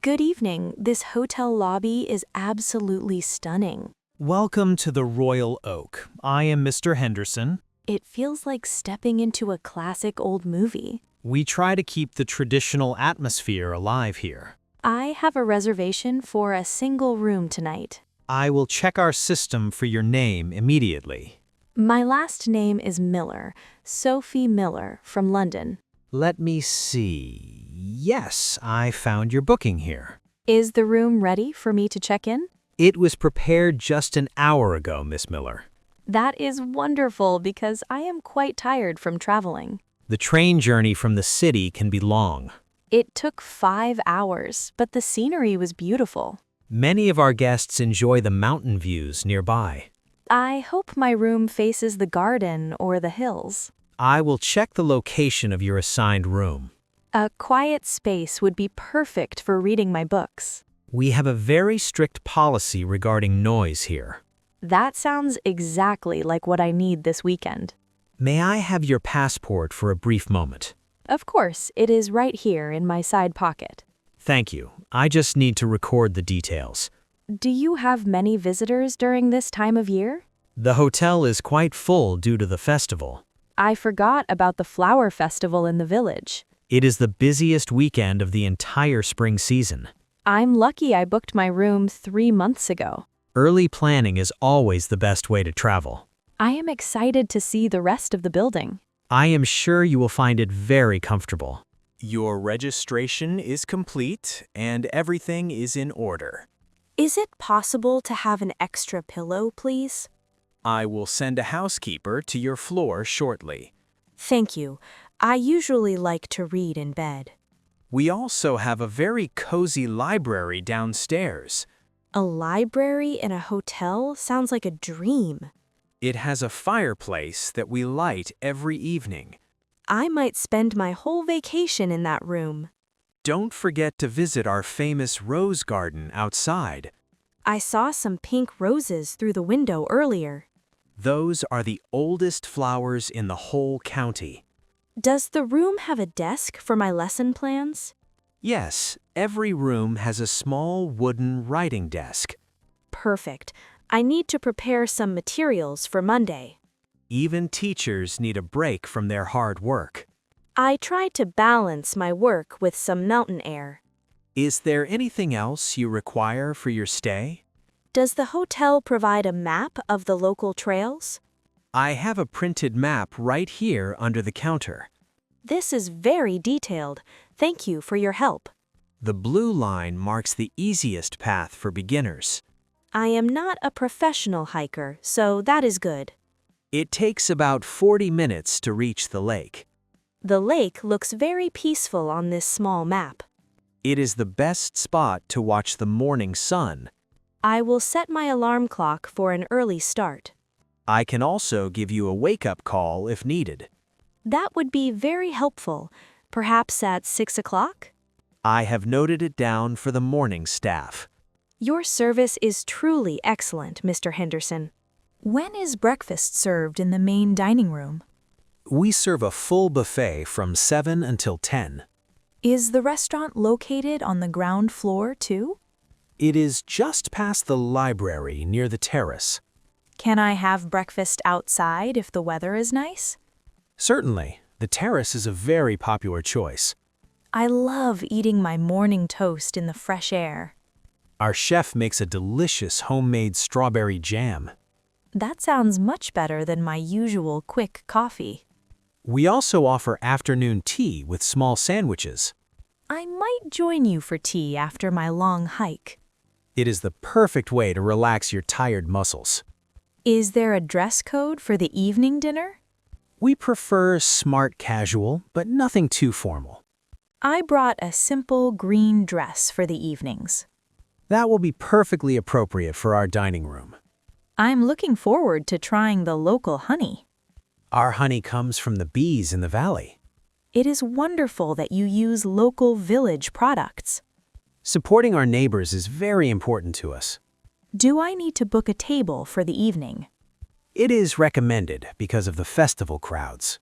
Good evening. This hotel lobby is absolutely stunning. Welcome to the Royal Oak. I am Mr. Henderson. It feels like stepping into a classic old movie. We try to keep the traditional atmosphere alive here. I have a reservation for a single room tonight. I will check our system for your name immediately. My last name is Miller, Sophie Miller, from London. Let me see. Yes, I found your booking here. Is the room ready for me to check in? It was prepared just an hour ago, Miss Miller. That is wonderful because I am quite tired from traveling. The train journey from the city can be long. It took 5 hours, but the scenery was beautiful. Many of our guests enjoy the mountain views nearby. I hope my room faces the garden or the hills. I will check the location of your assigned room. A quiet space would be perfect for reading my books. We have a very strict policy regarding noise here. That sounds exactly like what I need this weekend. May I have your passport for a brief moment? Of course, it is right here in my side pocket. Thank you. I just need to record the details. Do you have many visitors during this time of year? The hotel is quite full due to the festival. I forgot about the flower festival in the village. It is the busiest weekend of the entire spring season. I'm lucky I booked my room 3 months ago. Early planning is always the best way to travel. I am excited to see the rest of the building. I am sure you will find it very comfortable. Your registration is complete and everything is in order. Is it possible to have an extra pillow, please? I will send a housekeeper to your floor shortly. Thank you. I usually like to read in bed. We also have a very cozy library downstairs. A library in a hotel sounds like a dream. It has a fireplace that we light every evening. I might spend my whole vacation in that room. Don't forget to visit our famous rose garden outside. I saw some pink roses through the window earlier. Those are the oldest flowers in the whole county. Does the room have a desk for my lesson plans? Yes, every room has a small wooden writing desk. Perfect. I need to prepare some materials for Monday. Even teachers need a break from their hard work. I try to balance my work with some mountain air. Is there anything else you require for your stay? Does the hotel provide a map of the local trails? I have a printed map right here under the counter. This is very detailed. Thank you for your help. The blue line marks the easiest path for beginners. I am not a professional hiker, so that is good. It takes about 40 minutes to reach the lake. The lake looks very peaceful on this small map. It is the best spot to watch the morning sun. I will set my alarm clock for an early start. I can also give you a wake-up call if needed. That would be very helpful, perhaps at 6 o'clock? I have noted it down for the morning staff. Your service is truly excellent, Mr. Henderson. When is breakfast served in the main dining room? We serve a full buffet from 7 until 10. Is the restaurant located on the ground floor, too? It is just past the library near the terrace. Can I have breakfast outside if the weather is nice? Certainly, the terrace is a very popular choice. I love eating my morning toast in the fresh air. Our chef makes a delicious homemade strawberry jam. That sounds much better than my usual quick coffee. We also offer afternoon tea with small sandwiches. I might join you for tea after my long hike. It is the perfect way to relax your tired muscles. Is there a dress code for the evening dinner? We prefer smart casual, but nothing too formal. I brought a simple green dress for the evenings. That will be perfectly appropriate for our dining room. I'm looking forward to trying the local honey. Our honey comes from the bees in the valley. It is wonderful that you use local village products. Supporting our neighbors is very important to us. Do I need to book a table for the evening? It is recommended because of the festival crowds.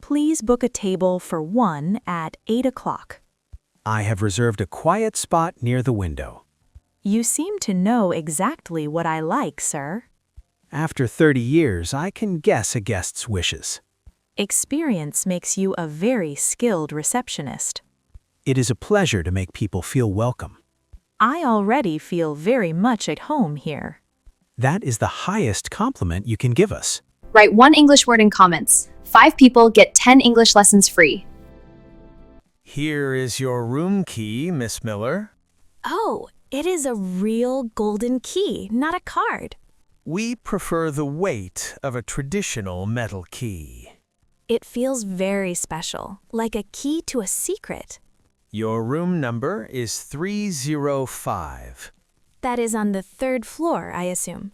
Please book a table for 1 at 8 o'clock. I have reserved a quiet spot near the window. You seem to know exactly what I like, sir. After 30 years, I can guess a guest's wishes. Experience makes you a very skilled receptionist. It is a pleasure to make people feel welcome. I already feel very much at home here. That is the highest compliment you can give us. Write one English word in comments. 5 people get 10 English lessons free. Here is your room key, Miss Miller. Oh, it is a real golden key, not a card. We prefer the weight of a traditional metal key. It feels very special, like a key to a secret. Your room number is 305. That is on the 3rd floor, I assume.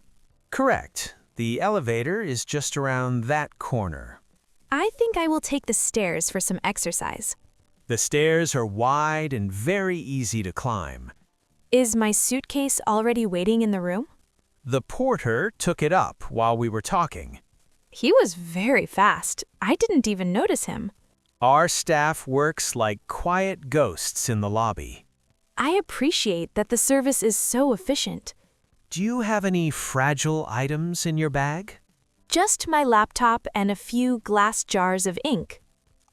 Correct. The elevator is just around that corner. I think I will take the stairs for some exercise. The stairs are wide and very easy to climb. Is my suitcase already waiting in the room? The porter took it up while we were talking. He was very fast. I didn't even notice him. Our staff works like quiet ghosts in the lobby. I appreciate that the service is so efficient. Do you have any fragile items in your bag? Just my laptop and a few glass jars of ink.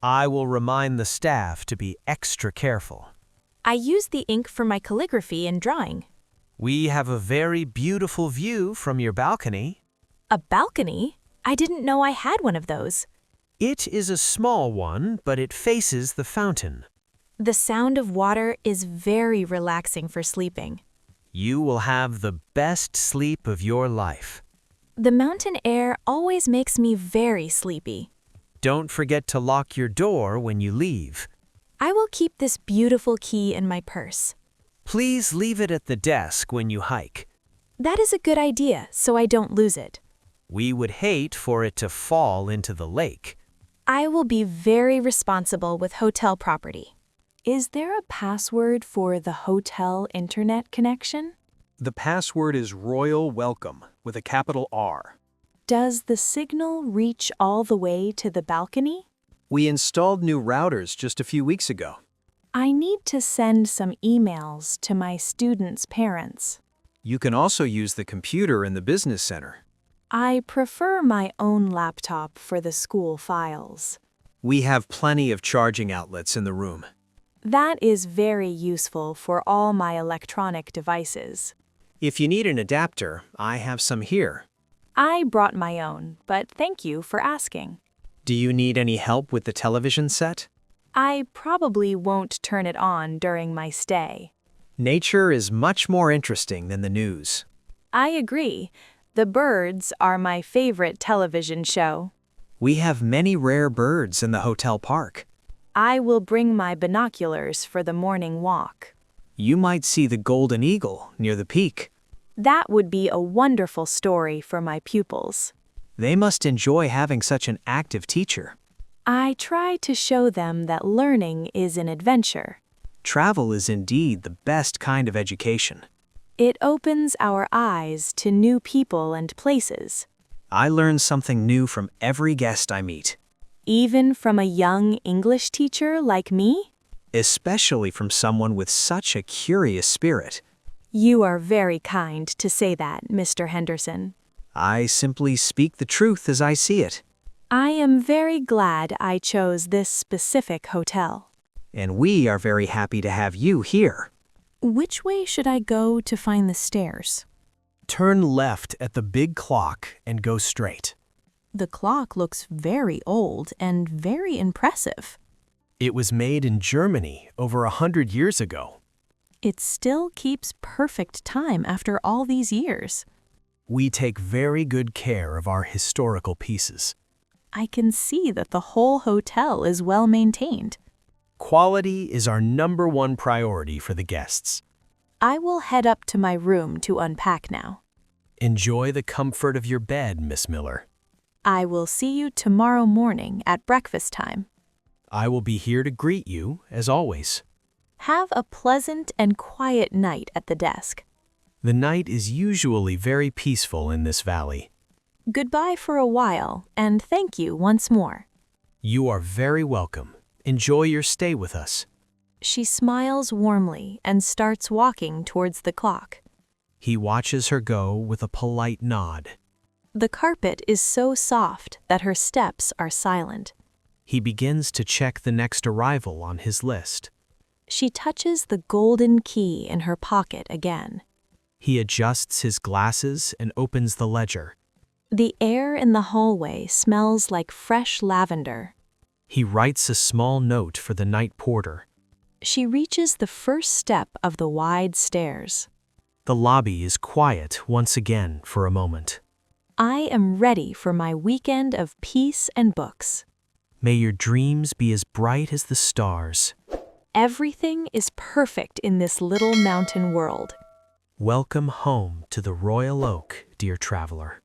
I will remind the staff to be extra careful. I use the ink for my calligraphy and drawing. We have a very beautiful view from your balcony. A balcony? I didn't know I had one of those. It is a small one, but it faces the fountain. The sound of water is very relaxing for sleeping. You will have the best sleep of your life. The mountain air always makes me very sleepy. Don't forget to lock your door when you leave. I will keep this beautiful key in my purse. Please leave it at the desk when you hike. That is a good idea, so I don't lose it. We would hate for it to fall into the lake. I will be very responsible with hotel property. Is there a password for the hotel internet connection? The password is Royal Welcome with a capital R. Does the signal reach all the way to the balcony? We installed new routers just a few weeks ago. I need to send some emails to my students' parents. You can also use the computer in the business center. I prefer my own laptop for the school files. We have plenty of charging outlets in the room. That is very useful for all my electronic devices. If you need an adapter, I have some here. I brought my own, but thank you for asking. Do you need any help with the television set? I probably won't turn it on during my stay. Nature is much more interesting than the news. I agree. The birds are my favorite television show. We have many rare birds in the hotel park. I will bring my binoculars for the morning walk. You might see the golden eagle near the peak. That would be a wonderful story for my pupils. They must enjoy having such an active teacher. I try to show them that learning is an adventure. Travel is indeed the best kind of education. It opens our eyes to new people and places. I learn something new from every guest I meet. Even from a young English teacher like me? Especially from someone with such a curious spirit. You are very kind to say that, Mr. Henderson. I simply speak the truth as I see it. I am very glad I chose this specific hotel. And we are very happy to have you here. Which way should I go to find the stairs? Turn left at the big clock and go straight. The clock looks very old and very impressive. It was made in Germany over 100 years ago. It still keeps perfect time after all these years. We take very good care of our historical pieces. I can see that the whole hotel is well maintained. Quality is our #1 priority for the guests. I will head up to my room to unpack now. Enjoy the comfort of your bed, Miss Miller. I will see you tomorrow morning at breakfast time. I will be here to greet you, as always. Have a pleasant and quiet night at the desk. The night is usually very peaceful in this valley. Goodbye for a while, and thank you once more. You are very welcome. Enjoy your stay with us. She smiles warmly and starts walking towards the clock. He watches her go with a polite nod. The carpet is so soft that her steps are silent. He begins to check the next arrival on his list. She touches the golden key in her pocket again. He adjusts his glasses and opens the ledger. The air in the hallway smells like fresh lavender. He writes a small note for the night porter. She reaches the first step of the wide stairs. The lobby is quiet once again for a moment. I am ready for my weekend of peace and books. May your dreams be as bright as the stars. Everything is perfect in this little mountain world. Welcome home to the Royal Oak, dear traveler.